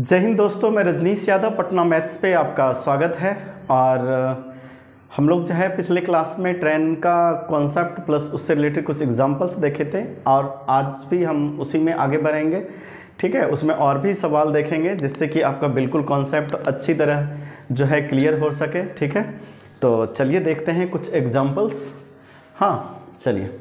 जय हिंद दोस्तों, मैं रजनीश यादव पटना मैथ्स पे आपका स्वागत है। और हम लोग जो है पिछले क्लास में ट्रेन का कॉन्सेप्ट प्लस उससे रिलेटेड कुछ एग्जांपल्स देखे थे और आज भी हम उसी में आगे बढ़ेंगे। ठीक है, उसमें और भी सवाल देखेंगे जिससे कि आपका बिल्कुल कॉन्सेप्ट अच्छी तरह जो है क्लियर हो सके। ठीक है, तो चलिए देखते हैं कुछ एग्जाम्पल्स। हाँ चलिए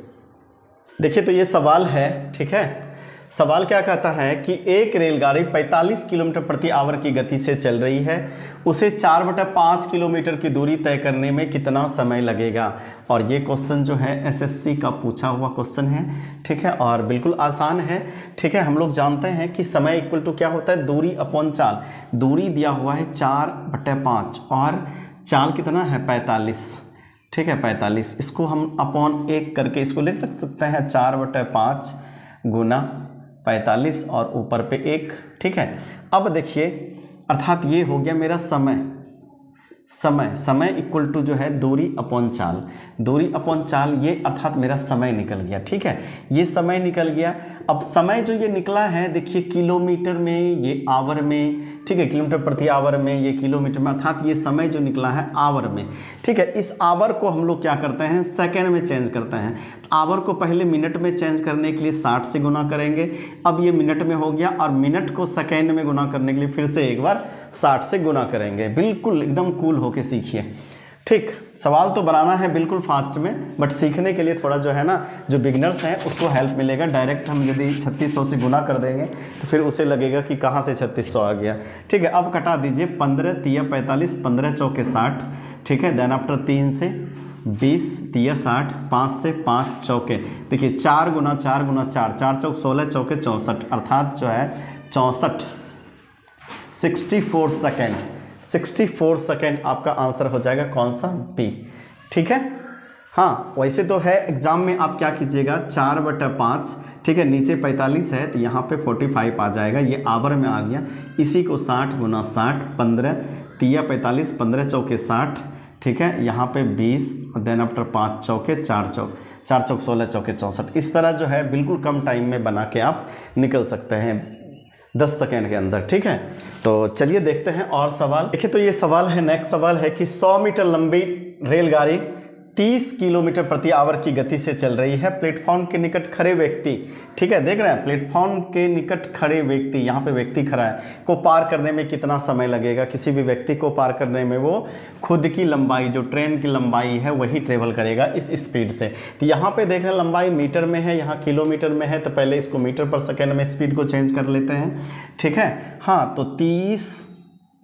देखिए, तो ये सवाल है। ठीक है, सवाल क्या कहता है कि एक रेलगाड़ी 45 किलोमीटर प्रति आवर की गति से चल रही है, उसे 4/5 किलोमीटर की दूरी तय करने में कितना समय लगेगा। और ये क्वेश्चन जो है एसएससी का पूछा हुआ क्वेश्चन है। ठीक है, और बिल्कुल आसान है। ठीक है, हम लोग जानते हैं कि समय इक्वल टू क्या होता है, दूरी अपॉन चाल। दूरी दिया हुआ है 4/5 और चाल कितना है 45। ठीक है, 45, इसको हम अपॉन 1 करके इसको लिख सकते हैं 4/5 गुना 45 और ऊपर पे 1। ठीक है, अब देखिए अर्थात ये हो गया मेरा समय इक्वल टू जो है दूरी अपॉन चाल। दूरी अपॉन चाल ये अर्थात मेरा समय निकल गया। ठीक है, ये समय निकल गया। अब समय जो ये निकला है देखिए किलोमीटर में, ये आवर में। ठीक है, किलोमीटर प्रति आवर में, ये किलोमीटर में, अर्थात ये समय जो निकला है आवर में। ठीक है, इस आवर को हम लोग क्या करते हैं, सेकेंड में चेंज करते हैं। आवर को पहले मिनट में चेंज करने के लिए 60 से गुना करेंगे। अब ये मिनट में हो गया और मिनट को सेकेंड में गुना करने के लिए फिर से एक बार 60 से गुना करेंगे। बिल्कुल एकदम कूल होके सीखिए। ठीक, सवाल तो बनाना है बिल्कुल फास्ट में, बट सीखने के लिए थोड़ा जो है ना, जो बिगिनर्स हैं उसको हेल्प मिलेगा। डायरेक्ट हम यदि 3600 से गुना कर देंगे तो फिर उसे लगेगा कि कहाँ से 3600 आ गया। ठीक है, अब कटा दीजिए 15 तिया 45, 15 चौके 60। ठीक है, देन आफ्टर 3 से 20 तिया 60, 5 से 5 चौके, देखिए 4 गुना 4 गुना 4, 4 चौक 16 चौके 64, अर्थात जो है 64 64 सेकेंड। 64 सेकेंड आपका आंसर हो जाएगा कौन सा, बी। ठीक है, हाँ वैसे तो है एग्जाम में आप क्या कीजिएगा 4/5। ठीक है, नीचे 45 है तो यहाँ पे 45 आ जाएगा, ये आवर में आ गया। इसी को 60 गुना 60, 15 तिया 45, 15 चौके 60। ठीक है, यहाँ पे 20, देन आफ्टर 5 चौके 4 चौक 16 चौके 64। इस तरह जो है बिल्कुल कम टाइम में बना के आप निकल सकते हैं 10 सेकेंड के अंदर। ठीक है, तो चलिए देखते हैं और सवाल। देखिए, तो ये सवाल है, नेक्स्ट सवाल है कि 100 मीटर लंबी रेलगाड़ी 30 किलोमीटर प्रति आवर की गति से चल रही है। प्लेटफॉर्म के निकट खड़े व्यक्ति, ठीक है देख रहे हैं, प्लेटफॉर्म के निकट खड़े व्यक्ति, यहाँ पे व्यक्ति खड़ा है, को पार करने में कितना समय लगेगा। किसी भी व्यक्ति को पार करने में वो खुद की लंबाई, जो ट्रेन की लंबाई है वही ट्रेवल करेगा इस स्पीड से। तो यहाँ पे देख रहे हैं लंबाई मीटर में है, यहाँ किलोमीटर में है, तो पहले इसको मीटर पर सेकेंड में स्पीड को चेंज कर लेते हैं। ठीक है, हाँ तो 30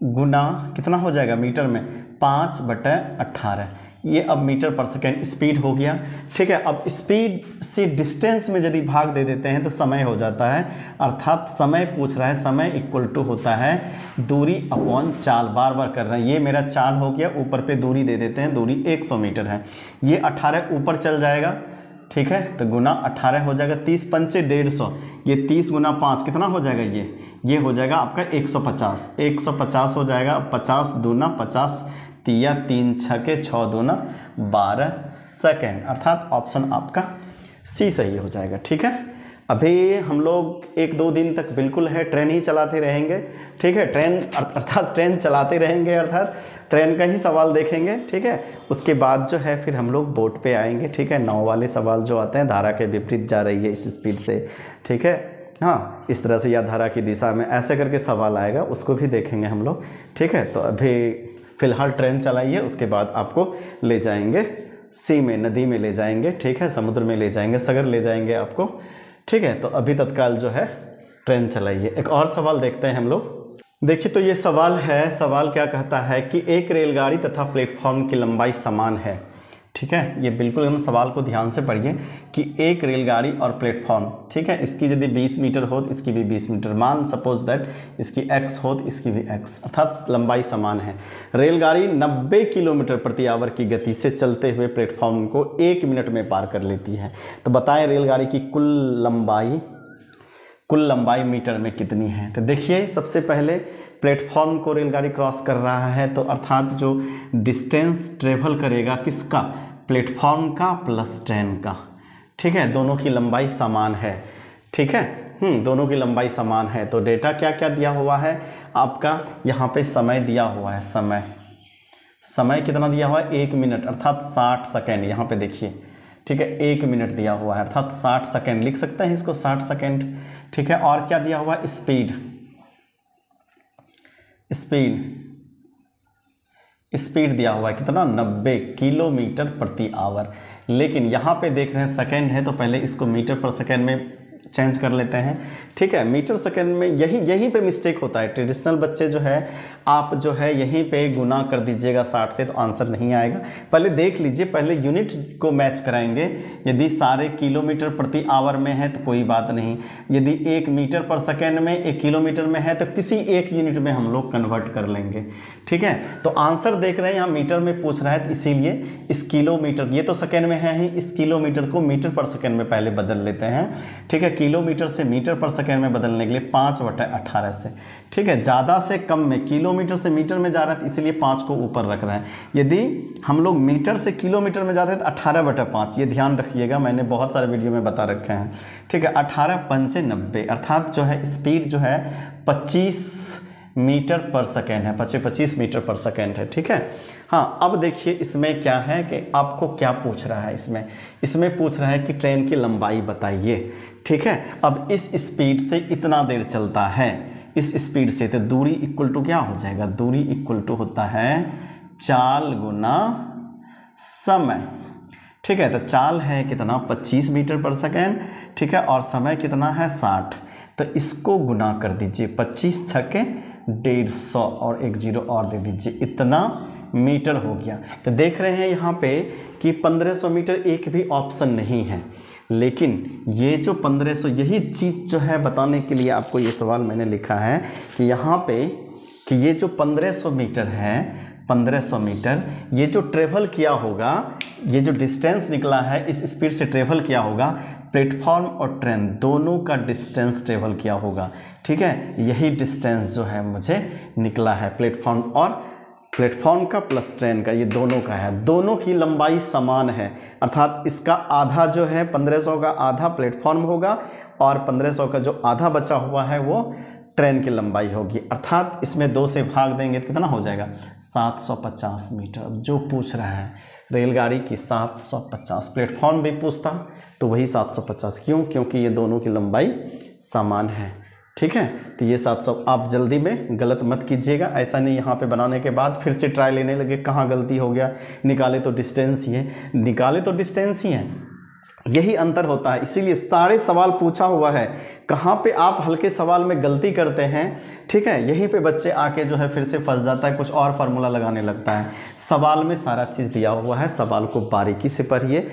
गुना कितना हो जाएगा मीटर में 5/18, ये अब मीटर पर सेकेंड स्पीड हो गया। ठीक है, अब स्पीड से डिस्टेंस में यदि भाग दे देते हैं तो समय हो जाता है, अर्थात समय पूछ रहा है, समय इक्वल टू होता है दूरी अपॉन चाल। बार बार कर रहे हैं, ये मेरा चाल हो गया, ऊपर पे दूरी दे देते हैं, दूरी 100 मीटर है, ये 18 ऊपर चल जाएगा। ठीक है, तो गुना 18 हो जाएगा, 30 पंचे 150, ये 30 गुना 5 कितना हो जाएगा, ये हो जाएगा आपका 150। 150 हो जाएगा, 50 दूना 50 तिया 3 छके 6 दूना 12 सेकेंड, अर्थात ऑप्शन आपका सी सही हो जाएगा। ठीक है, अभी हम लोग 1-2 दिन तक बिल्कुल है ट्रेन ही चलाते रहेंगे। ठीक है, ट्रेन अर्थात ट्रेन चलाते रहेंगे, अर्थात ट्रेन का ही सवाल देखेंगे। ठीक है, उसके बाद जो है फिर हम लोग बोट पे आएंगे। ठीक है, 9 वाले सवाल जो आते हैं, धारा के विपरीत जा रही है इस स्पीड से। ठीक है, हाँ इस तरह से, या धारा की दिशा में, ऐसे करके सवाल आएगा, उसको भी देखेंगे हम लोग। ठीक है, तो अभी फ़िलहाल ट्रेन चलाइए, उसके बाद आपको ले जाएंगे सी में, नदी में ले जाएंगे। ठीक है, समुद्र में ले जाएंगे, सागर ले जाएंगे आपको। ठीक है, तो अभी तत्काल जो है ट्रेन चलाइए। एक और सवाल देखते हैं हम लोग। देखिए, तो ये सवाल है, सवाल क्या कहता है कि एक रेलगाड़ी तथा प्लेटफॉर्म की लंबाई समान है। ठीक है, ये बिल्कुल हम सवाल को ध्यान से पढ़िए कि एक रेलगाड़ी और प्लेटफॉर्म, ठीक है, इसकी यदि 20 मीटर हो तो इसकी भी 20 मीटर, मान सपोज दैट इसकी x हो तो इसकी भी x, अर्थात लंबाई समान है। रेलगाड़ी 90 किलोमीटर प्रति आवर की गति से चलते हुए प्लेटफॉर्म को 1 मिनट में पार कर लेती है। तो बताएं रेलगाड़ी की कुल लंबाई मीटर में कितनी है। तो देखिए, सबसे पहले प्लेटफॉर्म को रेलगाड़ी क्रॉस कर रहा है, तो अर्थात जो डिस्टेंस ट्रेवल करेगा किसका, प्लेटफॉर्म का प्लस ट्रेन का। ठीक है, दोनों की लंबाई समान है। ठीक है, दोनों की लंबाई समान है। तो डेटा क्या क्या दिया हुआ है आपका, यहाँ पे समय दिया हुआ है, समय कितना दिया हुआ है 1 मिनट अर्थात 60 सेकेंड, यहाँ पे देखिए, ठीक है 1 मिनट दिया हुआ है अर्थात 60 सेकेंड, लिख सकते हैं इसको 60 सेकेंड, ठीक है। और क्या दिया हुआ है, स्पीड दिया हुआ है कितना 90 किलोमीटर प्रति आवर। लेकिन यहाँ पे देख रहे हैं सेकेंड है, तो पहले इसको मीटर पर सेकेंड में चेंज कर लेते हैं, ठीक है। मीटर सेकंड में यहीं पे मिस्टेक होता है। ट्रेडिशनल बच्चे जो है आप जो है यहीं पे गुना कर दीजिएगा 60 से, तो आंसर नहीं आएगा। पहले देख लीजिए, पहले यूनिट को मैच कराएंगे। यदि सारे किलोमीटर प्रति आवर में है तो कोई बात नहीं, यदि 1 मीटर पर सेकेंड में 1 किलोमीटर में है तो किसी एक यूनिट में हम लोग कन्वर्ट कर लेंगे, ठीक है। तो आंसर देख रहे हैं यहाँ मीटर में पूछ रहा है, तो इसीलिए इस किलोमीटर, ये तो सेकेंड में है ही, इस किलोमीटर को मीटर पर सेकेंड में पहले बदल लेते हैं, ठीक है। किलोमीटर से मीटर पर सेकेंड में बदलने के लिए 5/18 से, ठीक है। ज़्यादा से कम में, किलोमीटर से मीटर में जा रहा है तो इसलिए 5 को ऊपर रख रहे हैं। यदि हम लोग मीटर से किलोमीटर में जाते हैं तो 18/5, ये ध्यान रखिएगा, मैंने बहुत सारे वीडियो में बता रखे हैं, ठीक है। 18×5 = 90 अर्थात जो है स्पीड जो है 25 मीटर पर सेकेंड है, 25 मीटर पर सेकेंड है, ठीक है। हाँ, अब देखिए इसमें क्या है कि आपको क्या पूछ रहा है, इसमें पूछ रहा है कि ट्रेन की लंबाई बताइए, ठीक है। अब इस स्पीड से इतना देर चलता है, इस स्पीड से, तो दूरी इक्वल टू क्या हो जाएगा, दूरी इक्वल टू होता है चाल गुना समय, ठीक है। तो चाल है कितना 25 मीटर पर सेकेंड, ठीक है, और समय कितना है 60, तो इसको गुना कर दीजिए, 25 छक्के 150 और 1 0 और दे दीजिए, इतना मीटर हो गया। तो देख रहे हैं यहाँ पे कि 1500 मीटर एक भी ऑप्शन नहीं है, लेकिन ये जो 1500, यही चीज़ जो है बताने के लिए आपको ये सवाल मैंने लिखा है कि यहाँ पे कि ये जो 1500 मीटर है, 1500 मीटर ये जो ट्रेवल किया होगा, ये जो डिस्टेंस निकला है इस स्पीड से ट्रेवल किया होगा, प्लेटफॉर्म और ट्रेन दोनों का डिस्टेंस ट्रेवल किया होगा, ठीक है। यही डिस्टेंस जो है मुझे निकला है, प्लेटफॉर्म का प्लस ट्रेन का, ये दोनों का है, दोनों की लंबाई समान है, अर्थात इसका आधा जो है 1500 का आधा प्लेटफॉर्म होगा और 1500 का जो आधा बचा हुआ है वो ट्रेन की लंबाई होगी, अर्थात इसमें 2 से भाग देंगे तो कितना हो जाएगा 750 मीटर। जो पूछ रहा है रेलगाड़ी की 750, प्लेटफॉर्म भी पूछता तो वही 750, क्योंकि ये दोनों की लंबाई समान है, ठीक है। तो ये 700, आप जल्दी में गलत मत कीजिएगा, ऐसा नहीं यहाँ पे बनाने के बाद फिर से ट्राई लेने लगे कहाँ गलती हो गया, निकाले तो डिस्टेंस ही है, यही अंतर होता है। इसीलिए सारे सवाल पूछा हुआ है, कहाँ पे आप हल्के सवाल में गलती करते हैं, ठीक है, यहीं पे बच्चे आके जो है फिर से फंस जाता है, कुछ और फार्मूला लगाने लगता है। सवाल में सारा चीज़ दिया हुआ है, सवाल को बारीकी से पढ़िए,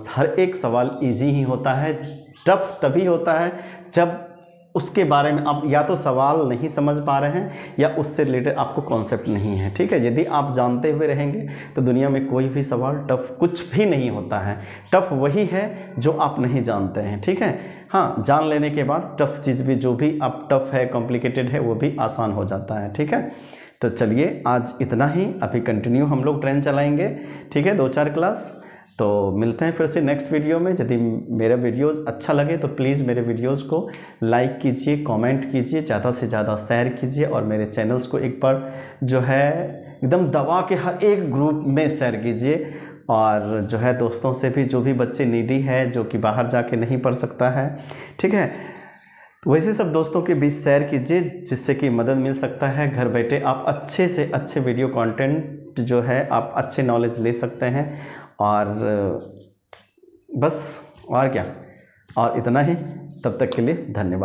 हर एक सवाल ईजी ही होता है, टफ तभी होता है जब उसके बारे में आप या तो सवाल नहीं समझ पा रहे हैं या उससे रिलेटेड आपको कॉन्सेप्ट नहीं है, ठीक है। यदि आप जानते हुए रहेंगे तो दुनिया में कोई भी सवाल टफ कुछ भी नहीं होता है, टफ वही है जो आप नहीं जानते हैं, ठीक है। हाँ, जान लेने के बाद टफ चीज़ भी, जो भी आप टफ है, कॉम्प्लिकेटेड है, वो भी आसान हो जाता है, ठीक है। तो चलिए आज इतना ही, अभी कंटिन्यू हम लोग ट्रेन चलाएँगे, ठीक है, 2-4 क्लास। तो मिलते हैं फिर से नेक्स्ट वीडियो में। यदि मेरा वीडियो अच्छा लगे तो प्लीज़ मेरे वीडियोज़ को लाइक कीजिए, कमेंट कीजिए, ज़्यादा से ज़्यादा शेयर कीजिए और मेरे चैनल्स को एक बार जो है एकदम दबा के हर एक ग्रुप में शेयर कीजिए। और जो है दोस्तों से भी, जो भी बच्चे नीडी है, जो कि बाहर जाके नहीं पढ़ सकता है, ठीक है, तो वैसे सब दोस्तों के बीच शेयर कीजिए जिससे कि मदद मिल सकता है। घर बैठे आप अच्छे से अच्छे वीडियो कंटेंट जो है आप अच्छे नॉलेज ले सकते हैं। और बस, और क्या, और इतना ही, तब तक के लिए धन्यवाद।